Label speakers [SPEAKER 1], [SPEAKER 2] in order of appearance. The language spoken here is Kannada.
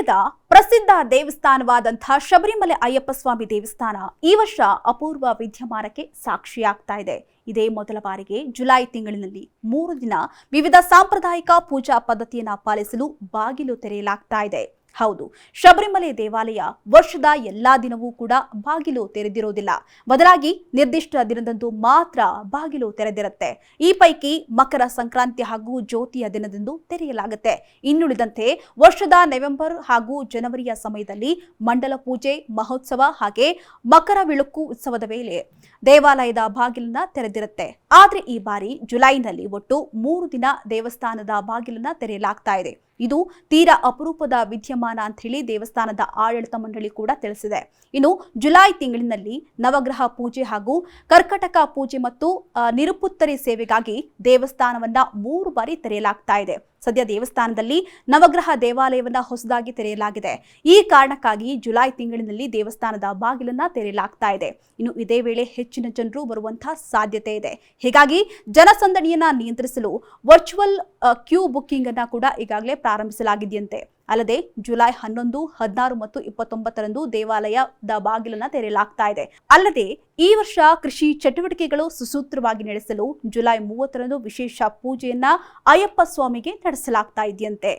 [SPEAKER 1] ಕೇರಳದ ಪ್ರಸಿದ್ಧ ದೇವಸ್ಥಾನವಾದಂತಹ ಶಬರಿಮಲೆ ಅಯ್ಯಪ್ಪ ಸ್ವಾಮಿ ದೇವಸ್ಥಾನ ಈ ವರ್ಷ ಅಪೂರ್ವ ವಿದ್ಯಮಾನಕ್ಕೆ ಸಾಕ್ಷಿಯಾಗ್ತಾ ಇದೆ. ಇದೇ ಮೊದಲ ಬಾರಿಗೆ ಜುಲೈ ತಿಂಗಳಿನಲ್ಲಿ 3 ದಿನ ವಿವಿಧ ಸಾಂಪ್ರದಾಯಿಕ ಪೂಜಾ ಪದ್ಧತಿಯನ್ನು ಪಾಲಿಸಲು ಬಾಗಿಲು ತೆರೆಯಲಾಗ್ತಾ ಇದೆ. ಹೌದು, ಶಬರಿಮಲೆ ದೇವಾಲಯ ವರ್ಷದ ಎಲ್ಲಾ ದಿನವೂ ಕೂಡ ಬಾಗಿಲು ತೆರೆದಿರೋದಿಲ್ಲ. ಬದಲಾಗಿ ನಿರ್ದಿಷ್ಟ ದಿನದಂದು ಮಾತ್ರ ಬಾಗಿಲು ತೆರೆದಿರುತ್ತೆ. ಈ ಪೈಕಿ ಮಕರ ಸಂಕ್ರಾಂತಿ ಹಾಗೂ ಜ್ಯೋತಿಯ ದಿನದಂದು ತೆರೆಯಲಾಗುತ್ತೆ. ಇನ್ನುಳಿದಂತೆ ವರ್ಷದ ನವೆಂಬರ್ ಹಾಗೂ ಜನವರಿಯ ಸಮಯದಲ್ಲಿ ಮಂಡಲ ಪೂಜೆ, ಮಹೋತ್ಸವ ಹಾಗೆ ಮಕರ ವಿಳುಕ್ಕು ಉತ್ಸವದ ವೇಳೆ ದೇವಾಲಯದ ಬಾಗಿಲನ್ನ ತೆರೆದಿರುತ್ತೆ. ಆದ್ರೆ ಈ ಬಾರಿ ಜುಲೈನಲ್ಲಿ ಒಟ್ಟು 3 ದಿನ ದೇವಸ್ಥಾನದ ಬಾಗಿಲನ್ನ ತೆರೆಯಲಾಗ್ತಾ ಇದೆ. ಇದು ತೀರಾ ಅಪರೂಪದ ವಿದ್ಯಮಾನ ಅಂತ ಹೇಳಿ ದೇವಸ್ಥಾನದ ಆಡಳಿತ ಮಂಡಳಿ ಕೂಡ ತಿಳಿಸಿದೆ. ಇನ್ನು ಜುಲೈ ತಿಂಗಳಿನಲ್ಲಿ ನವಗ್ರಹ ಪೂಜೆ ಹಾಗೂ ಕರ್ಕಟಕ ಪೂಜೆ ಮತ್ತು ನಿರುಪುತ್ತರಿ ಸೇವೆಗಾಗಿ ದೇವಸ್ಥಾನವನ್ನ 3 ಬಾರಿ ತೆರೆಯಲಾಗ್ತಾ ಇದೆ. ಸದ್ಯ ದೇವಸ್ಥಾನದಲ್ಲಿ ನವಗ್ರಹ ದೇವಾಲಯವನ್ನ ಹೊಸದಾಗಿ ತೆರೆಯಲಾಗಿದೆ. ಈ ಕಾರಣಕ್ಕಾಗಿ ಜುಲೈ ತಿಂಗಳಿನಲ್ಲಿ ದೇವಸ್ಥಾನದ ಬಾಗಿಲನ್ನ ತೆರೆಯಲಾಗ್ತಾ ಇದೆ. ಇನ್ನು ಇದೇ ವೇಳೆ ಹೆಚ್ಚಿನ ಜನರು ಬರುವಂತಹ ಸಾಧ್ಯತೆ ಇದೆ. ಹೀಗಾಗಿ ಜನಸಂದಣಿಯನ್ನ ನಿಯಂತ್ರಿಸಲು ವರ್ಚುವಲ್ ಕ್ಯೂ ಬುಕ್ಕಿಂಗ್ ಅನ್ನ ಕೂಡ ಈಗಾಗಲೇ ಪ್ರಾರಂಭಿಸಲಾಗಿದೆಯಂತೆ. ಅಲ್ಲದೆ ಜುಲೈ 11, 16 ಮತ್ತು 29ರಂದು ದೇವಾಲಯದ ಬಾಗಿಲನ್ನ ತೆರೆಯಲಾಗ್ತಾ ಇದೆ. ಅಲ್ಲದೆ ಈ ವರ್ಷ ಕೃಷಿ ಚಟುವಟಿಕೆಗಳು ಸುಸೂತ್ರವಾಗಿ ನಡೆಸಲು ಜುಲೈ 30ರಂದು ವಿಶೇಷ ಪೂಜೆಯನ್ನ ಅಯ್ಯಪ್ಪ ಸ್ವಾಮಿಗೆ ನಡೆಸಲಾಗ್ತಾ ಇದೆಯಂತೆ.